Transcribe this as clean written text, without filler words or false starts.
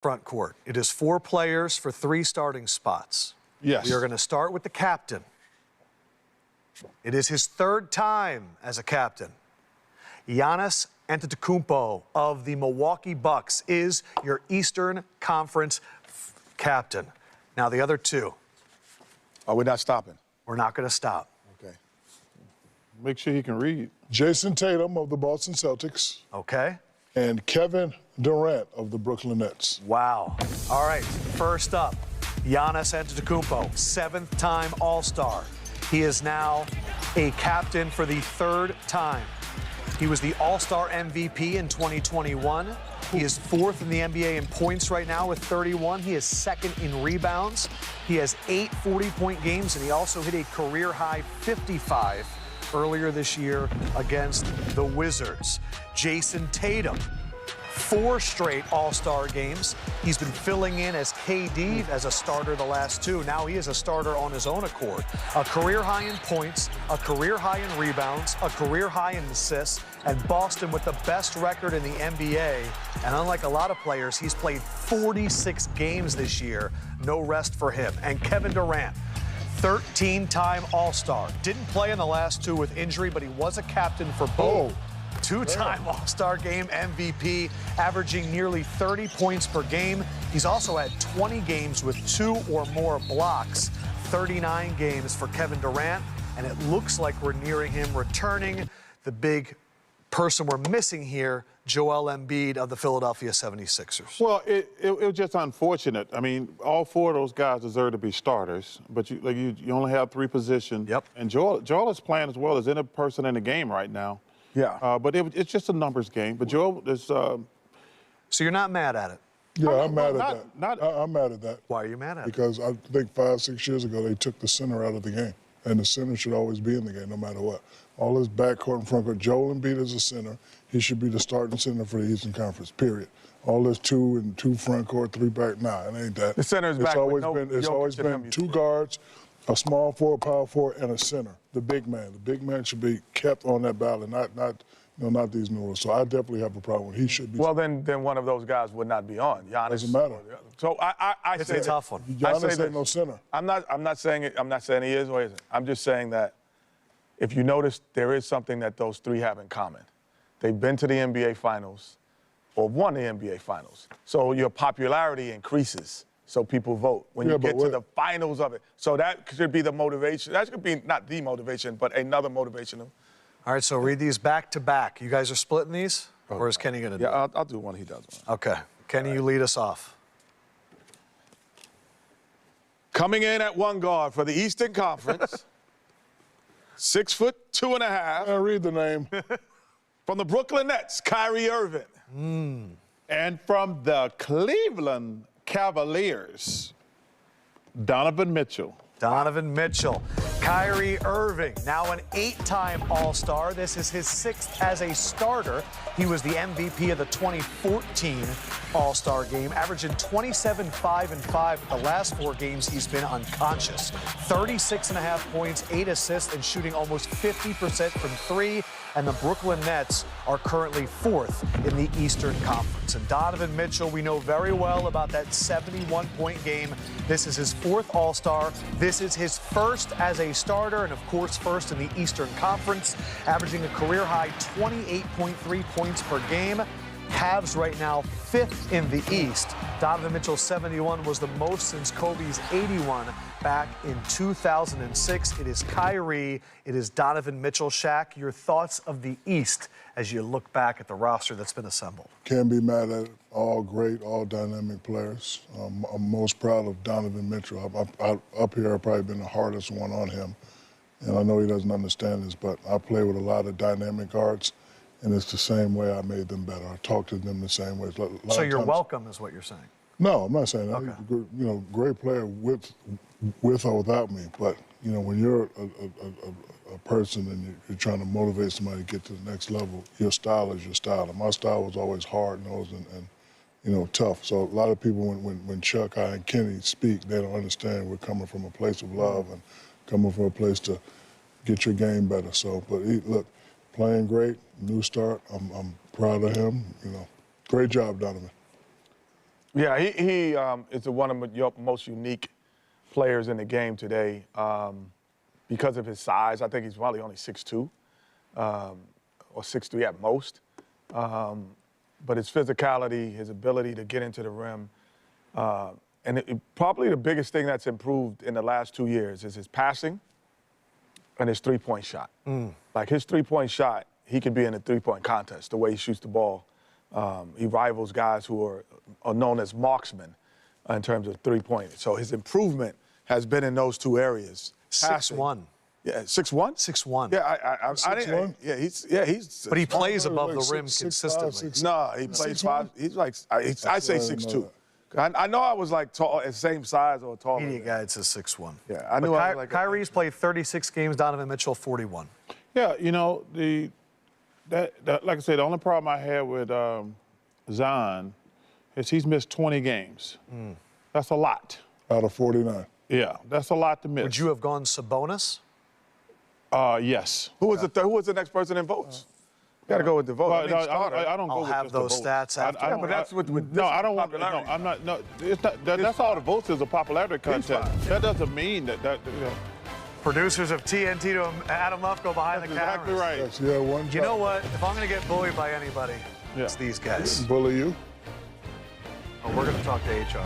front court. It is 4 players for 3 starting spots. Yes. We are going to start with the captain. It is his 3rd time as a captain. Giannis Antetokounmpo of the Milwaukee Bucks is your Eastern Conference captain. Now the other 2. Oh, we're not stopping. We're not going to stop. Okay. Make sure he can read. Jayson Tatum of the Boston Celtics. Okay. And Kevin Durant of the Brooklyn Nets. Wow. All right, first up, Giannis Antetokounmpo, 7th time All-Star. He is now a captain for the 3rd time. He was the All-Star MVP in 2021. He is 4th in the NBA in points right now with 31. He is 2nd in rebounds. He has 8 40-point games, and he also hit a career-high 55 earlier this year against the Wizards. Jayson Tatum, 4 straight All-Star games. He's been filling in as KD as a starter the last 2. Now he is a starter on his own accord. A career high in points, a career high in rebounds, a career high in assists, and Boston with the best record in the NBA. And unlike a lot of players, he's played 46 games this year. No rest for him. And Kevin Durant, 13-time All-Star. Didn't play in the last 2 with injury, but he was a captain for both. 2-time All-Star Game MVP, averaging nearly 30 points per game. He's also had 20 games with 2 or more blocks, 39 games for Kevin Durant, and it looks like we're nearing him returning. The big person we're missing here, Joel Embiid of the Philadelphia 76ers. Well, it was just unfortunate. I mean, all 4 of those guys deserve to be starters, but you only have 3 positions. Yep. And Joel is playing as well as any person in the game right now. Yeah. But it's just a numbers game. But Joel is. So you're not mad at it? Yeah, I'm mad at that. I'm mad at that. Why are you mad at it? Because I think 5, 6 years ago they took the center out of the game, and the center should always be in the game no matter what. All this backcourt and frontcourt. Joel Embiid is a center. He should be the starting center for the Eastern Conference. Period. All this 2 and 2 frontcourt, 3 back. Nah, it ain't that. The center is back. It's always been 2 guards, a small forward, power forward, and a center. The big man. The big man should be kept on that ballot, not these noodles. So I definitely have a problem. He should be. Well, then one of those guys would not be on. Giannis. Doesn't matter. So It's a tough one. Giannis ain't no center. I'm not saying it. I'm not saying he is or isn't. I'm just saying that if you notice, there is something that those 3 have in common. They've been to the NBA Finals or won the NBA Finals. So your popularity increases. So people vote when you get to the finals of it. So that should be the motivation. That should be not the motivation, but another motivation. All right, so read these back to back. You guys are splitting these? Or is Kenny going to do it? Yeah, I'll do one. He does one. Okay. Kenny, you lead us off. Coming in at 1 guard for the Eastern Conference, 6 foot 2.5. I read the name. From the Brooklyn Nets, Kyrie Irving. And from the Cleveland Cavaliers, Donovan Mitchell. Donovan Mitchell. Kyrie Irving, now an 8-time All-Star. This is his 6th as a starter. He was the MVP of the 2014 All-Star game, averaging 27, 5, and 5. The last 4 games, he's been unconscious. 36.5 points, 8 assists, and shooting almost 50% from 3. And the Brooklyn Nets are currently 4th in the Eastern Conference. And Donovan Mitchell, we know very well about that 71-point game. This is his 4th All-Star. This is his 1st as a starter, and of course 1st in the Eastern Conference, averaging a career-high 28.3 points per game. Cavs right now 5th in the East. Donovan Mitchell's 71 was the most since Kobe's 81 back in 2006. It is Kyrie. It is Donovan Mitchell. Shaq, your thoughts of the East as you look back at the roster that's been assembled? Can't be mad at it. All great, all dynamic players. I'm most proud of Donovan Mitchell. Up here, I've probably been the hardest one on him. And I know he doesn't understand this, but I play with a lot of dynamic guards. And it's the same way I made them better. I talk to them the same way. So you're welcome is what you're saying? No, I'm not saying that. Okay. He's a great player with or without me. But, when you're a person and you're trying to motivate somebody to get to the next level, your style is your style. And my style was always hard-nosed and tough. So a lot of people, when Chuck, I, and Kenny speak, they don't understand we're coming from a place of love and coming from a place to get your game better. So, but look, playing great, new start. I'm proud of him. Great job, Donovan. Yeah, he is one of the most unique players in the game today because of his size. I think he's probably only 6'2", or 6'3" at most. But his physicality, his ability to get into the rim, and probably the biggest thing that's improved in the last 2 years is his passing and his three-point shot. Like his three-point shot, he could be in a three-point contest, the way he shoots the ball. He rivals guys who are known as marksmen in terms of three-point. So his improvement has been in those two areas. 6'1". Yeah, 6'1"? 6'1". Yeah, I didn't. 6'1"? He's. But he plays like above the rim 6'5", consistently. 6'6". No, he plays 5. He's like, I say I didn't know 6'2". I know I was like tall, same size or taller. Media guide says 6'1". Yeah, I knew I was like. Kyrie's played 36 games, Donovan Mitchell 41. Yeah, you know, like I said, the only problem I had with Zion is he's missed 20 games. That's a lot. Out of 49. Yeah, that's a lot to miss. Would you have gone Sabonis? Yes. Who was the next person in votes? Got to go with the vote. Well, no, starter. I don't go I'll with have just the those votes. stats after. I Yeah, but that's with no, I don't want. No, popularity. I'm not. No, it's not. That's all the votes is a popularity contest. That doesn't mean that. You know, Producers of TNT to Adam Lufko behind the exactly cameras. right. Yes, yeah, one You know what? If I'm going to get bullied by anybody, Yeah. it's these guys. Bully you? Oh, we're going to talk to HR.